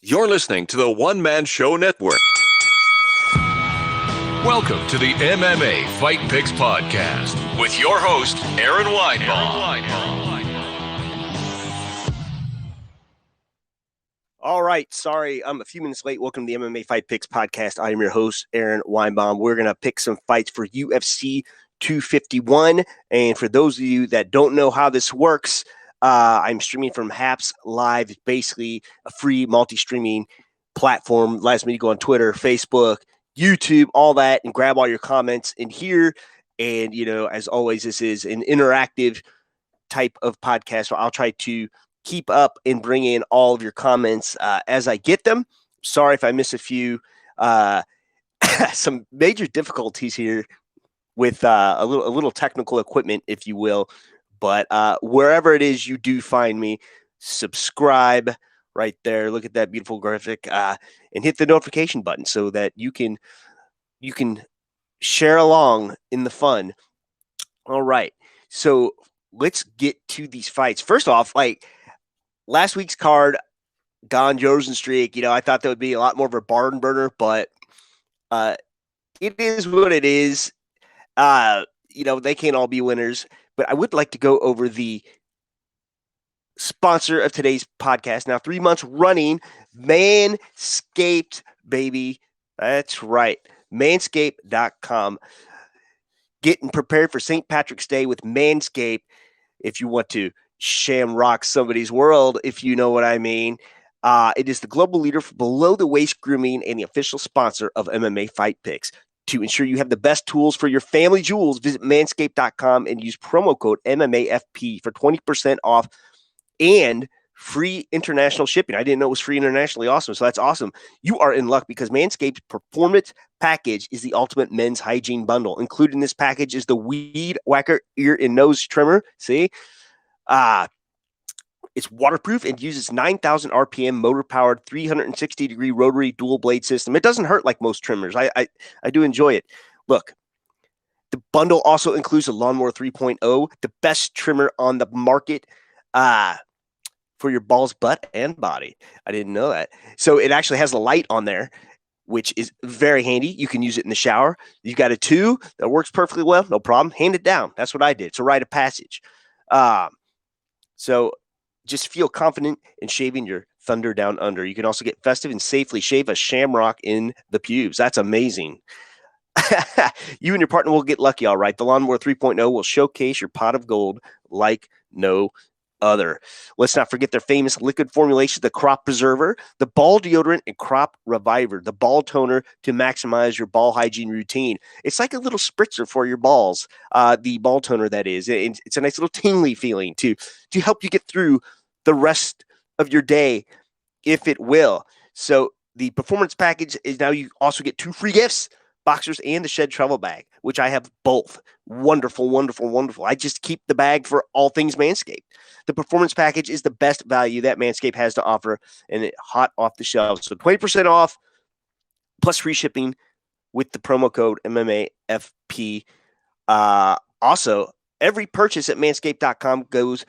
You're listening to the One Man Show Network. Welcome to the MMA Fight Picks Podcast with your host, Aaron Weinbaum. All right. Sorry, I'm a few minutes late. Welcome to the MMA Fight Picks Podcast. I am your host, Aaron Weinbaum. We're going to pick some fights for UFC 251. And for those of you that don't know how this works, I'm streaming from Haps Live. It's basically a free multi-streaming platform. Allows me to go on Twitter, Facebook, YouTube, all that, and grab all your comments in here. And, you know, as always, this is an interactive type of podcast. So I'll try to keep up and bring in all of your comments as I get them. Sorry if I miss a few. Some major difficulties here with a little technical equipment, if you will. But wherever it is you do find me, subscribe right there. Look at that beautiful graphic and hit the notification button so that you can share along in the fun. All right. So let's get to these fights. First off, like last week's card, Gone Josen streak, you know, I thought that would be a lot more of a barn burner, but it is what it is. You know, they can't all be winners. But I would like to go over the sponsor of today's podcast. Now, 3 months running, Manscaped, baby. That's right. Manscaped.com. Getting prepared for St. Patrick's Day with Manscaped. If you want to shamrock somebody's world, if you know what I mean. It is the global leader for below-the-waist grooming and the official sponsor of MMA Fight Picks. To ensure you have the best tools for your family jewels, visit manscaped.com and use promo code MMAFP for 20% off and free international shipping. I didn't know it was free internationally. Awesome. So that's awesome. You are in luck because Manscaped's Performance Package is the ultimate men's hygiene bundle. Included in this package is the Weed Whacker ear and nose trimmer. See? It's waterproof and uses 9,000 RPM motor-powered 360-degree rotary dual-blade system. It doesn't hurt like most trimmers. I do enjoy it. Look, the bundle also includes a Lawnmower 3.0, the best trimmer on the market for your balls, butt, and body. I didn't know that. So it actually has a light on there, which is very handy. You can use it in the shower. You got a 2 that works perfectly well. No problem. Hand it down. That's what I did. It's a rite of passage. So just feel confident in shaving your thunder down under. You can also get festive and safely shave a shamrock in the pubes. That's amazing. You and your partner will get lucky, all right. The Lawnmower 3.0 will showcase your pot of gold like no other. Let's not forget their famous liquid formulation, the Crop Preserver, the Ball Deodorant, and Crop Reviver, the ball toner to maximize your ball hygiene routine. It's like a little spritzer for your balls, the ball toner that is. It's a nice little tingly feeling to help you get through the rest of your day, if it will. So the performance package is now you also get 2 free gifts, boxers and the Shed travel bag, which I have both. Wonderful, wonderful, wonderful. I just keep the bag for all things Manscaped. The performance package is the best value that Manscaped has to offer, and it hot off the shelves. So 20% off plus free shipping with the promo code MMAFP. Also, every purchase at manscaped.com goes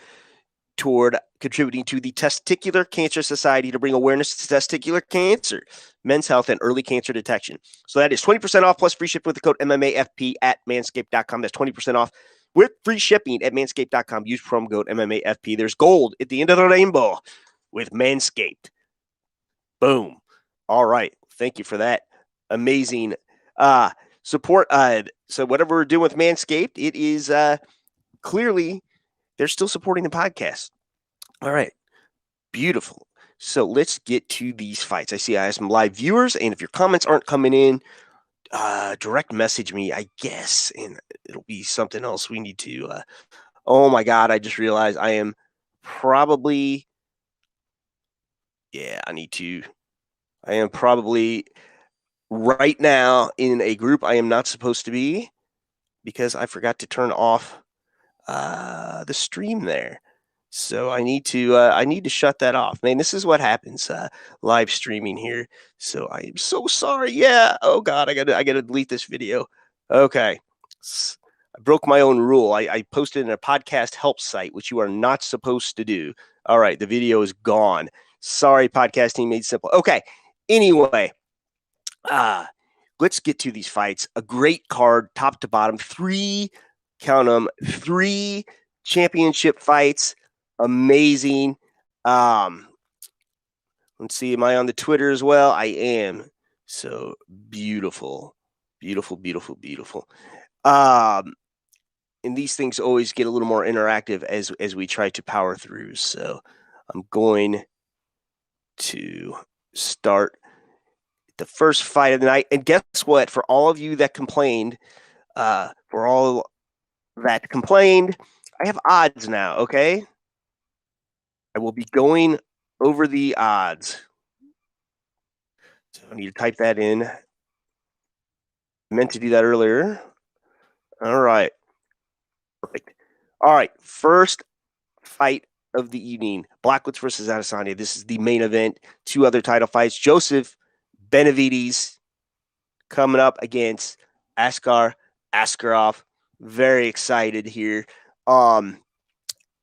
toward contributing to the Testicular Cancer Society to bring awareness to testicular cancer, men's health, and early cancer detection. So that is 20% off plus free shipping with the code MMAFP at manscaped.com. That's 20% off with free shipping at manscaped.com. Use promo code MMAFP. There's gold at the end of the rainbow with Manscaped. Boom. All right. Thank you for that amazing support. So whatever we're doing with Manscaped, it is clearly they're still supporting the podcast. All right. Beautiful. So let's get to these fights. I see I have some live viewers, and if your comments aren't coming in, direct message me, I guess, and it'll be something else we need to. Oh, my God. I just realized I am probably right now in a group I am not supposed to be because I forgot to turn off the stream there. So I need to shut that off. Man, this is what happens live streaming here. So I am so sorry. Yeah. Oh God, I gotta delete this video. Okay. I broke my own rule. I posted in a podcast help site, which you are not supposed to do. All right, the video is gone. Sorry, podcasting made simple. Okay. Anyway, let's get to these fights. A great card, top to bottom. 3 championship fights. Amazing. Let's see. Am I on the Twitter as well? I am. So beautiful. And these things always get a little more interactive as we try to power through. So I'm going to start the first fight of the night. And guess what? For all of you that complained, I have odds now, okay? I will be going over the odds. So I need to type that in. I meant to do that earlier. All right. Perfect. All right. First fight of the evening. Blachowicz versus Adesanya. This is the main event. 2 other title fights. Joseph Benavidez coming up against Askarov. Very excited here.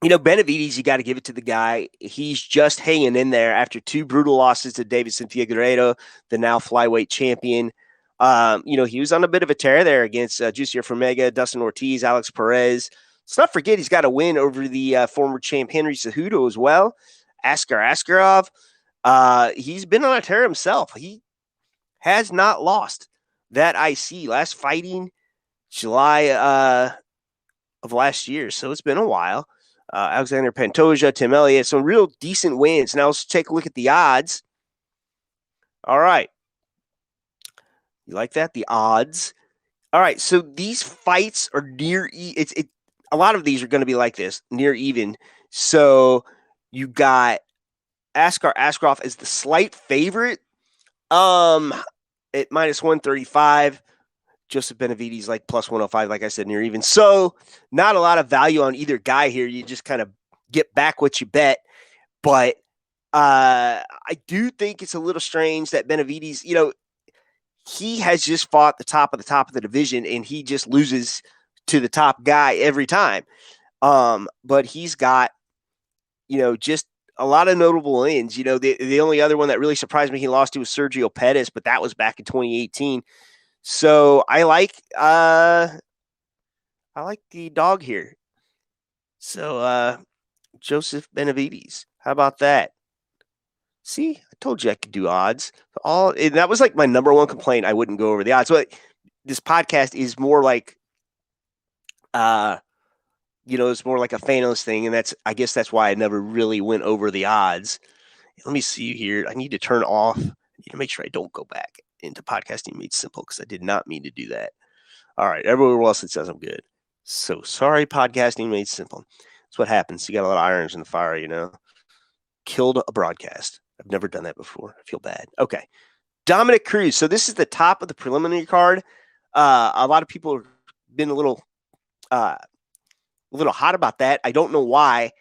Benavidez, you got to give it to the guy. He's just hanging in there after 2 brutal losses to Davidson Figueiredo, the now flyweight champion. He was on a bit of a tear there against Jussier Formega, Dustin Ortiz, Alex Perez. Let's not forget he's got a win over the former champ Henry Cejudo as well. Askarov, he's been on a tear himself. He has not lost that IC. Last fighting July of last year, so it's been a while. Alexander Pantoja, Tim Elliott, some real decent wins. Now let's take a look at the odds. All right. You like that? The odds. All right. So these fights are near. A lot of these are going to be like this, near even. So you got Askarov as the slight favorite. At minus 135. Joseph Benavidez like plus 105, like I said, near even. So not a lot of value on either guy here. You just kind of get back what you bet. But I do think it's a little strange that Benavidez, he has just fought the top of the division, and he just loses to the top guy every time. But he's got, just a lot of notable wins. The only other one that really surprised me he lost to was Sergio Pettis, but that was back in 2018. So I like the dog here. So Joseph Benavidez. How about that? See, I told you I could do odds. And that was like my number one complaint. I wouldn't go over the odds. So this podcast is more like, it's more like a fanless thing, and I guess that's why I never really went over the odds. Let me see here. I need to turn off. I need to make sure I don't go back into podcasting made simple because I did not mean to do that. All right, everywhere else it says I'm good. So sorry, podcasting made simple. That's what happens. You got a lot of irons in the fire, Killed a broadcast. I've never done that before. I feel bad. Okay. Dominick Cruz. So this is the top of the preliminary card. A lot of people have been a little hot about that. I don't know why.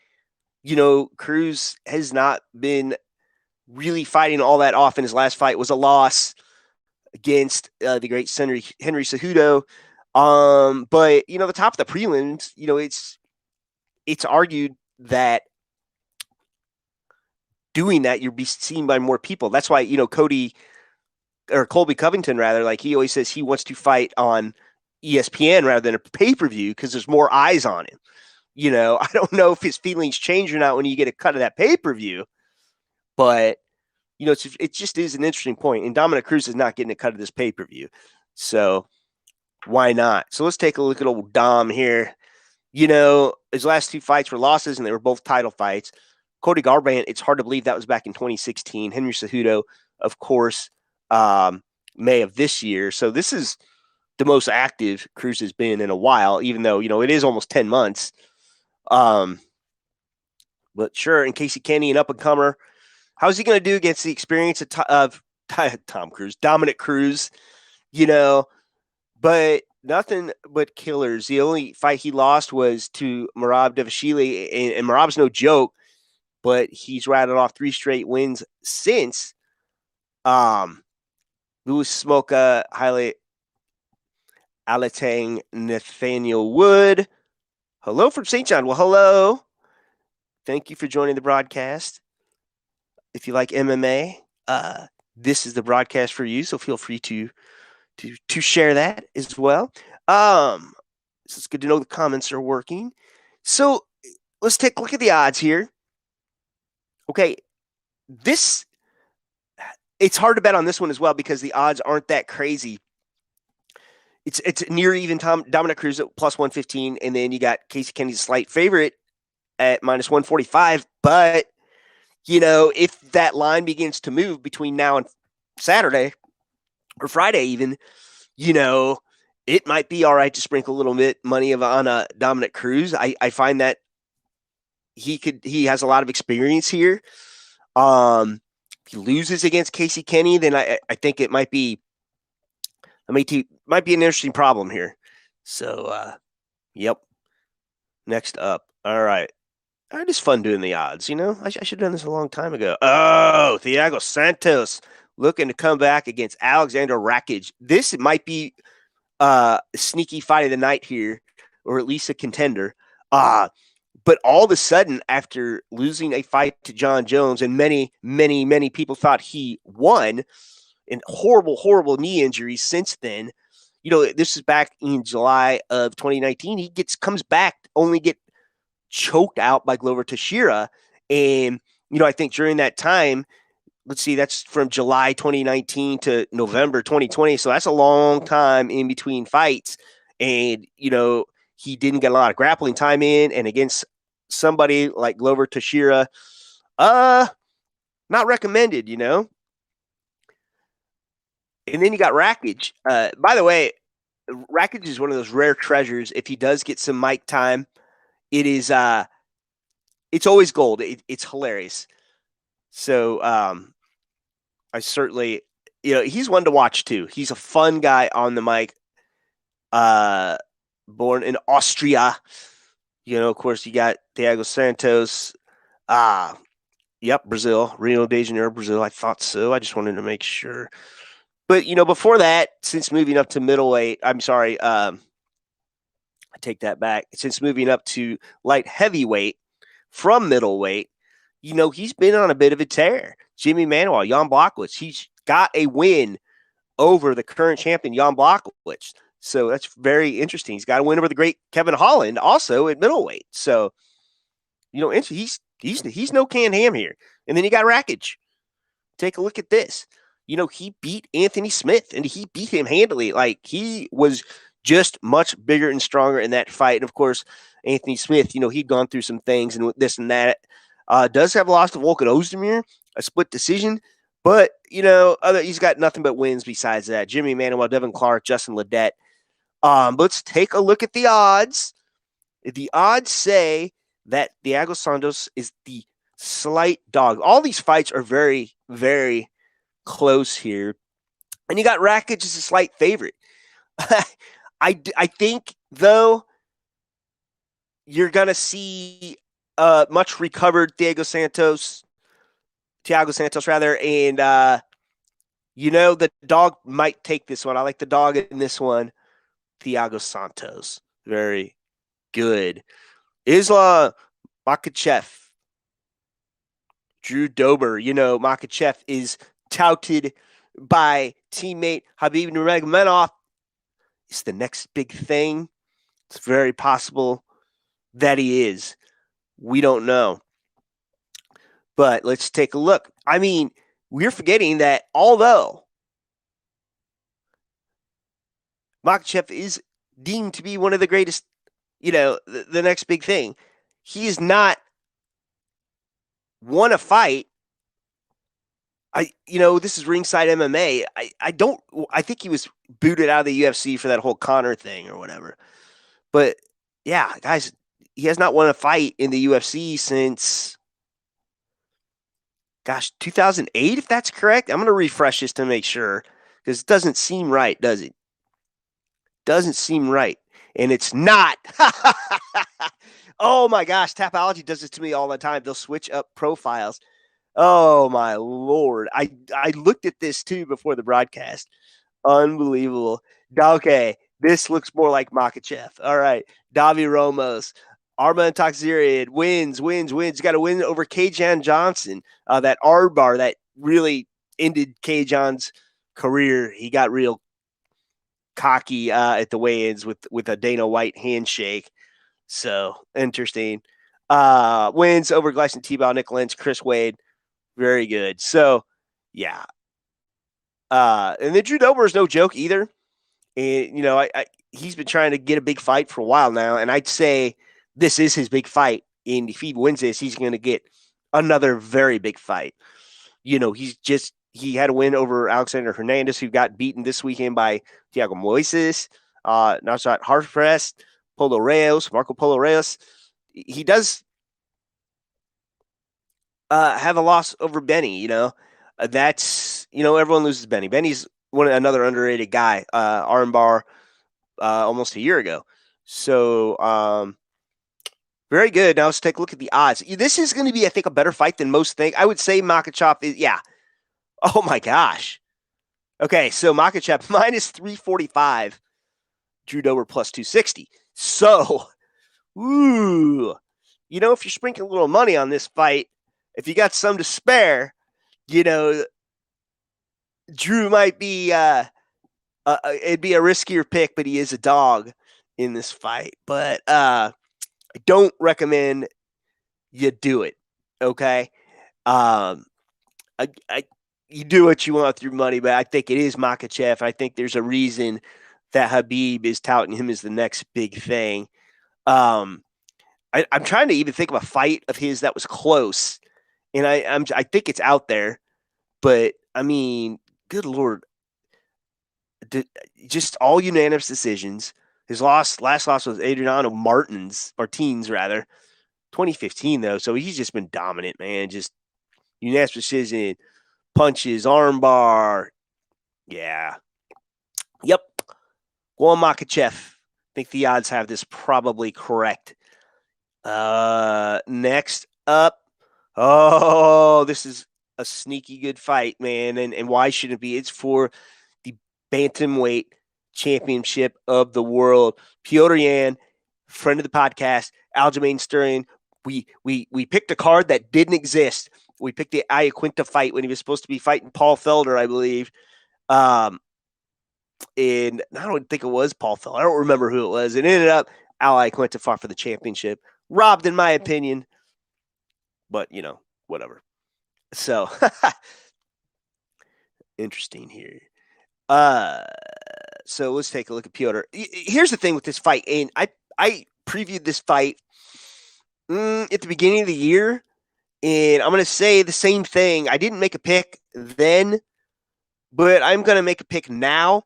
Cruz has not been really fighting all that often. His last fight was a loss against the great Henry Cejudo. But the top of the prelims, it's argued that doing that, you'll be seen by more people. That's why, Colby Covington, rather, like he always says he wants to fight on ESPN rather than a pay-per-view because there's more eyes on him. I don't know if his feelings change or not when you get a cut of that pay-per-view, but it just is an interesting point. And Dominick Cruz is not getting a cut of this pay-per-view. So why not? So let's take a look at old Dom here. His last 2 fights were losses, and they were both title fights. Cody Garbrandt, it's hard to believe that was back in 2016. Henry Cejudo, of course, May of this year. So this is the most active Cruz has been in a while, even though, it is almost 10 months. But sure, in Casey Kenney, an up-and-comer, how's he going to do against the experience of Dominick Cruz? But nothing but killers. The only fight he lost was to Merab Dvalishvili, and Merab's no joke, but he's rattled off 3 straight wins since. Louis Smoka, Haile Alatang, Nathaniel Wood. Hello from St. John. Well, hello. Thank you for joining the broadcast. if you like MMA, this is the broadcast for you. So feel free to share that as well. So it's good to know the comments are working. So let's take a look at the odds here. Okay, it's hard to bet on this one as well because the odds aren't that crazy. It's near even. Dominick Cruz at plus 115, and then you got Casey Kenney's slight favorite at minus 145. But if that line begins to move between now and Saturday or Friday, even, it might be all right to sprinkle a little bit money on Dominick Cruz. I find that he has a lot of experience here. If he loses against Casey Kenney, then I think it might be an interesting problem here. So, yep. Next up. All right. It is fun doing the odds, I should have done this a long time ago. Oh, Thiago Santos looking to come back against Aleksandar Rakić. This might be a sneaky fight of the night here, or at least a contender. But all of a sudden, after losing a fight to John Jones, and many, many, many people thought he won, and horrible, horrible knee injuries since then. This is back in July of 2019. He comes back, only get choked out by Glover Teixeira. And, I think during that time, let's see, that's from July 2019 to November 2020. So that's a long time in between fights. And, he didn't get a lot of grappling time in, and against somebody like Glover Teixeira, not recommended, And then you got Rakić. By the way, Rakić is one of those rare treasures. If he does get some mic time, it is it's always gold. It's hilarious. So I certainly, he's one to watch too. He's a fun guy on the mic. Born in Austria. Of course, you got Thiago Santos. Yep, Brazil, Rio de Janeiro, Brazil. I thought so. I just wanted to make sure. But, before that, since moving up to middleweight, I'm sorry, I take that back. Since moving up to light heavyweight from middleweight, he's been on a bit of a tear. Jimmy Manuel, Jan Blachowicz, he's got a win over the current champion, Jan Blachowicz. So that's very interesting. He's got a win over the great Kevin Holland, also at middleweight. So, he's no canned ham here. And then you got Rakić. Take a look at this. He beat Anthony Smith, and he beat him handily. Like, he was just much bigger and stronger in that fight. And, of course, Anthony Smith, he'd gone through some things and this and that. Does have lost to Volkan Ozdemir, a split decision. But, he's got nothing but wins besides that. Jimmy Manuel, Devin Clark, Justin Ledet. Let's take a look at the odds. The odds say that Thiago Santos is the slight dog. All these fights are very, very close here. And you got Rakić as a slight favorite. I think, though, you're going to see much recovered Thiago Santos, and, the dog might take this one. I like the dog in this one. Thiago Santos. Very good. Islam Makhachev. Drew Dober. Makhachev is touted by teammate Khabib Nurmagomedov. It's the next big thing. It's very possible that he is. We don't know. But let's take a look. I mean, we're forgetting that although Makhachev is deemed to be one of the greatest, the next big thing, he has not won a fight. This is Ringside MMA. I think he was booted out of the UFC for that whole Conor thing or whatever. But yeah, guys, he has not won a fight in the UFC since, 2008, if that's correct. I'm going to refresh this to make sure, because it doesn't seem right, does it? Doesn't seem right. And it's not. Oh my gosh, Tapology does this to me all the time. They'll switch up profiles. Oh my Lord. I looked at this too before the broadcast. Unbelievable. Okay, this looks more like Makhachev. All right, Davi Ramos. Arma and Takzirian wins. Got a win over Kajan Johnson. That arm bar that really ended Kajan's career. He got real cocky at the weigh-ins with a Dana White handshake. So interesting. Wins over Gleison Tebow, Nick Lynch, Chris Wade. Very good. So yeah. And then Drew Dober is no joke either. And he's been trying to get a big fight for a while now, and I'd say this is his big fight. And if he wins this, he's going to get another very big fight. He had a win over Alexander Hernandez, who got beaten this weekend by Thiago Moises, Nasrat Harpres, Marco Polo Reyes. He does have a loss over Benny. That's everyone loses Benny. Benny's another underrated guy. Armbar almost a year ago. So very good. Now let's take a look at the odds. This is going to be, I think, a better fight than most think. I would say Makhachev is, yeah. Oh my gosh. Okay, so Makhachev minus 345, Drew Dober plus 260. So, if you're sprinkling a little money on this fight, if you got some to spare, Drew might be it'd be a riskier pick, but he is a dog in this fight. But I don't recommend you do it. Okay, you do what you want with your money, but I think it is Makhachev. I think there's a reason that Khabib is touting him as the next big thing. I'm trying to even think of a fight of his that was close, and I think it's out there, but I mean, good Lord, just all unanimous decisions. His last loss was Adriano Martins, 2015 though. So he's just been dominant, man. Just unanimous decision, punches, armbar. Yeah. Yep. Go on Makhachev. I think the odds have this probably correct. Next up. Oh, this is a sneaky good fight, man. And why shouldn't it be? It's for the Bantamweight Championship of the world. Petr Yan, friend of the podcast, Aljamain Sterling. We picked a card that didn't exist. We picked the Iaquinta fight when he was supposed to be fighting Paul Felder, I believe. And I don't think it was Paul Felder. I don't remember who it was. It ended up Al Iaquinta fought for the championship. Robbed, in my opinion. But, whatever. So, interesting here. So let's take a look at Petr. Here's the thing with this fight, and I previewed this fight at the beginning of the year, and I'm going to say the same thing. I didn't make a pick then, but I'm going to make a pick now.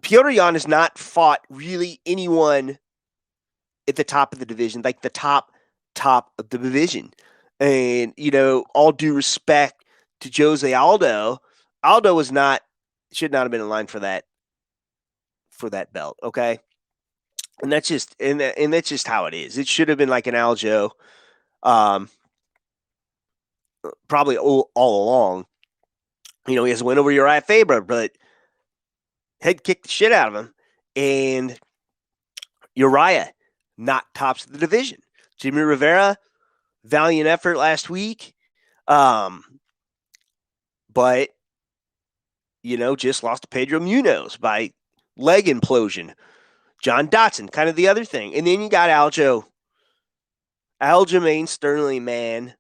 Petr Yan has not fought really anyone at the top of the division, like the top of the division. And, all due respect to Jose Aldo should not have been in line for that belt. Okay. And that's just, and that's just how it is. It should have been like an Aljo, probably all along. He has a win over Uriah Faber, but head kicked the shit out of him. And Uriah, not tops of the division. Jimmy Rivera, valiant effort last week. But, just lost to Pedro Munoz by leg implosion. John Dotson, kind of the other thing. And then you got Aljamain Sterling, man.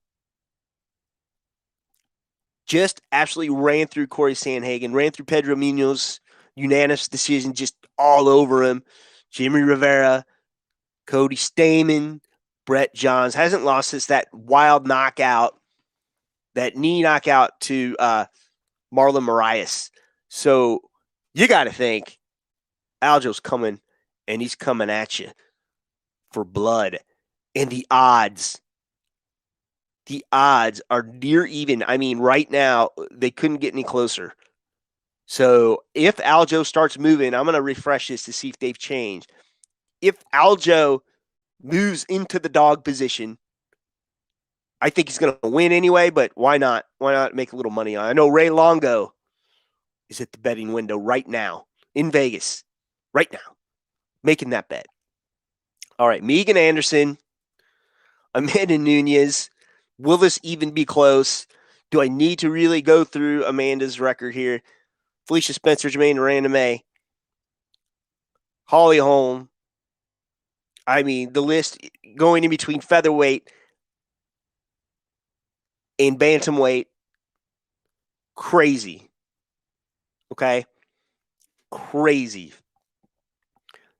Just absolutely ran through Corey Sandhagen, ran through Pedro Munoz, unanimous decision, just all over him. Jimmy Rivera, Cody Stamann, Brett Johns. Hasn't lost since that wild knockout, that knee knockout to Marlon Moraes. So you got to think Aljo's coming, and he's coming at you for blood. And the odds are near even. I mean, right now, they couldn't get any closer. So if Aljo starts moving, I'm going to refresh this to see if they've changed. If Aljo moves into the dog position, I think he's going to win anyway, but why not? Why not make a little money on it? I know Ray Longo is at the betting window right now in Vegas. Right now. making that bet. All right, Megan Anderson, Amanda Nunes. Will this even be close? Do I need to really go through Amanda's record here? Felicia Spencer, Jermaine Randame, Holly Holm. I mean, the list going in between featherweight and bantamweight, crazy. Okay? Crazy.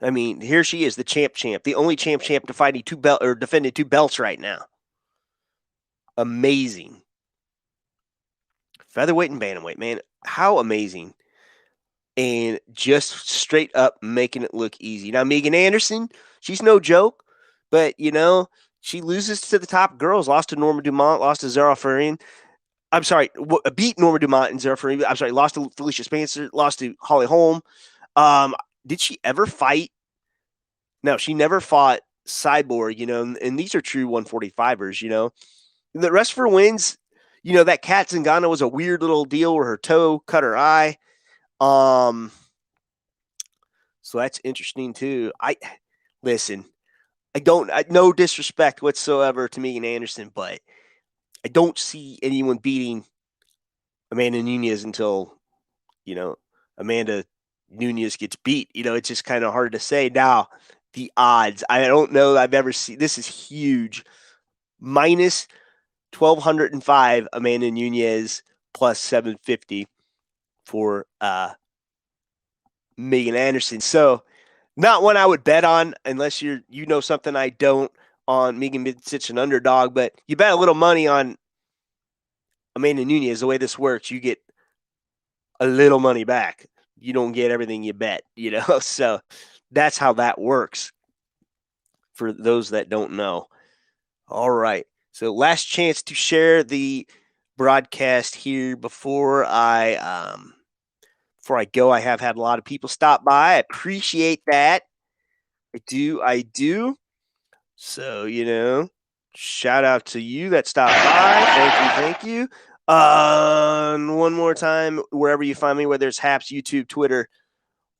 I mean, here she is, the champ, the only champ defending defended 2 belts right now. Amazing. Featherweight and bantamweight, man, how amazing. And just straight up making it look easy. Now, Megan Anderson, she's no joke, but, she loses to the top girls, lost to Norma Dumont, lost to Zara Farin. I'm sorry, beat Norma Dumont and Zara Farin. I'm sorry, lost to Felicia Spencer, lost to Holly Holm. Did she ever fight? No, she never fought Cyborg, and these are true 145ers, The rest of her wins, that Kat Zingano was a weird little deal where her toe cut her eye. So that's interesting too. No disrespect whatsoever to Megan Anderson, but I don't see anyone beating Amanda Nunes until, Amanda Nunes gets beat. It's just kind of hard to say. Now, the odds, I don't know I've ever seen. This is huge. Minus 1,205 Amanda Nunes plus 750 for Megan Anderson. So not one I would bet on unless you know something I don't on Megan being such an underdog, but you bet a little money on Amanda Nunes. The way this works, you get a little money back. You don't get everything you bet, So that's how that works for those that don't know. All right. So last chance to share the broadcast here before I go. I have had a lot of people stop by. I appreciate that. I do. So, shout out to you that stopped by. Thank you. One more time, wherever you find me, whether it's Haps, YouTube, Twitter,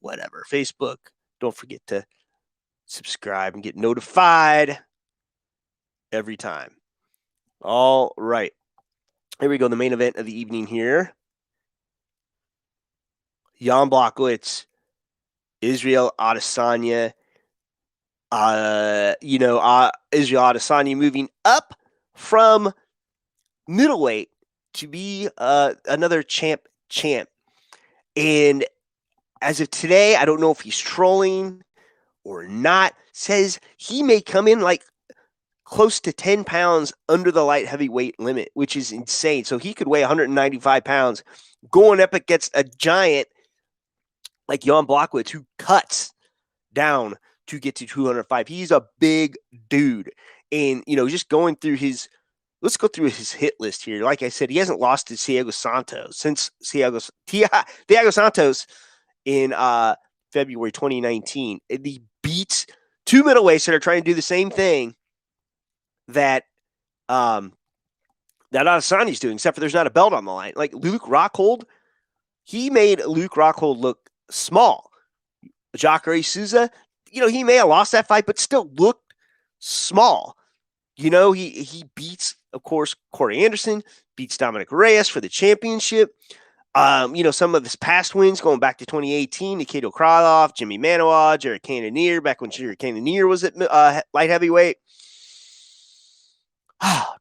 whatever, Facebook, don't forget to subscribe and get notified every time. All right. Here we go. The main event of the evening here. Jan Blachowicz, Israel Adesanya. Israel Adesanya moving up from middleweight to be another champ. And as of today, I don't know if he's trolling or not. Says he may come in like close to 10 pounds under the light heavyweight limit, which is insane. So he could weigh 195 pounds going up against a giant like Jan Blachowicz, who cuts down to get to 205. He's a big dude. And, just going through let's go through his hit list here. Like I said, he hasn't lost to Thiago Santos since Thiago Santos in February 2019. And he beats 2 middleweights that are trying to do the same thing that Adesanya's doing, except for there's not a belt on the line. Like Luke Rockhold, he made Luke Rockhold look small. Jacare Souza, he may have lost that fight, but still looked small. He beats, of course, Corey Anderson, beats Dominick Reyes for the championship. Some of his past wins going back to 2018, Nikito Krylov, Jimmy Manoa, Jared Cannonier, back when Jared Cannonier was at light heavyweight.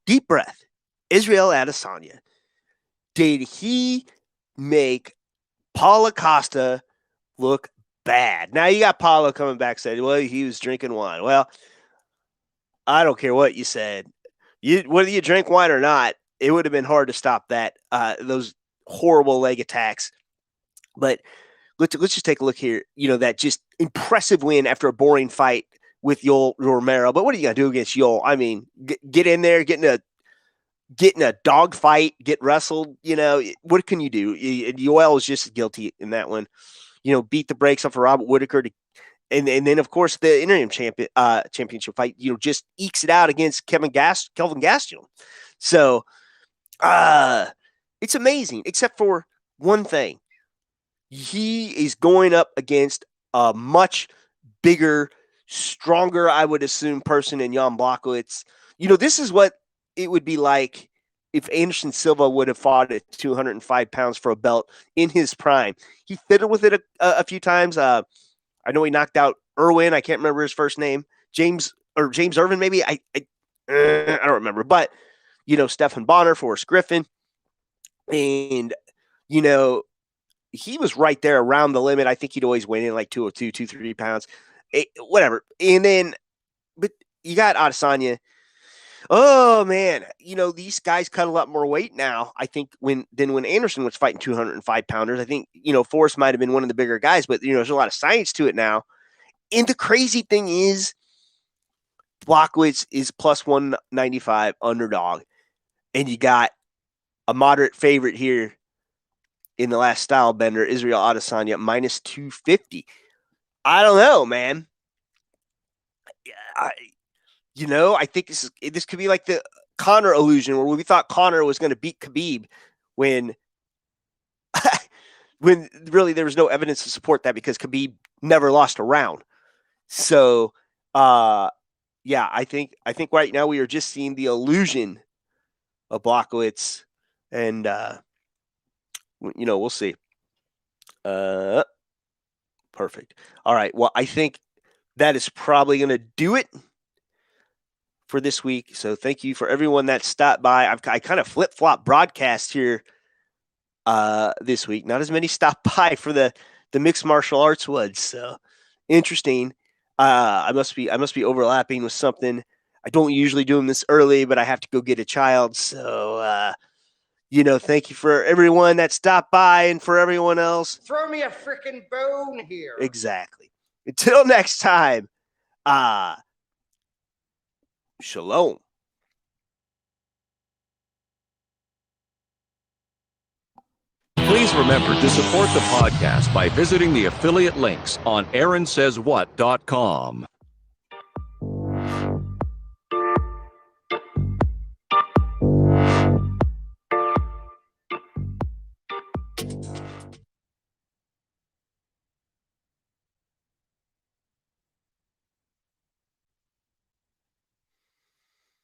Deep breath. Israel Adesanya. Did he make Paulo Costa look bad? Now you got Paulo coming back saying, well, he was drinking wine. Well, I don't care what you said. Whether you drank wine or not, it would have been hard to stop those horrible leg attacks. But let's just take a look here. That just impressive win after a boring fight with Yoel Romero. But what are you going to do against Yoel? I mean, get in there, get in a dog fight, get wrestled. What can you do? Yoel was just guilty in that one. Beat the brakes off of Robert Whittaker and then of course the interim championship fight, just ekes it out against Kelvin Gastelum. So it's amazing, except for one thing. He is going up against a much bigger, stronger, I would assume, person in Jan Blachowicz. You know, this is what it would be like if Anderson Silva would have fought at 205 pounds for a belt in his prime. He fiddled with it a few times. I know he knocked out Irwin. I can't remember his first name. James Irvin, maybe. I don't remember. But, you know, Stephan Bonner, Forrest Griffin. And, you know, he was right there around the limit. I think he'd always win in like 202, 203 pounds. Whatever. And then, but you got Adesanya. Oh, man. You know, these guys cut a lot more weight now, I think, than when Anderson was fighting 205 pounders. I think, you know, Forrest might have been one of the bigger guys, but, you know, there's a lot of science to it now. And the crazy thing is, Blachowicz is plus 195 underdog. And you got a moderate favorite here in the last style bender, Israel Adesanya, minus 250. I don't know, man. I think this could be like the Conor illusion, where we thought Conor was going to beat Khabib when really there was no evidence to support that, because Khabib never lost a round. So, I think right now we are just seeing the illusion of Blachowicz, and we'll see. Perfect. All right. Well, I think that is probably going to do it for this week. So thank you for everyone that stopped by. I kind of flip-flop broadcast here this week. Not as many stopped by for the mixed martial arts ones. So interesting. I must be overlapping with something. I don't usually do them this early, but I have to go get a child. So, thank you for everyone that stopped by, and for everyone else. Throw me a freaking bone here. Exactly. Until next time, shalom. Please remember to support the podcast by visiting the affiliate links on AaronSaysWhat.com.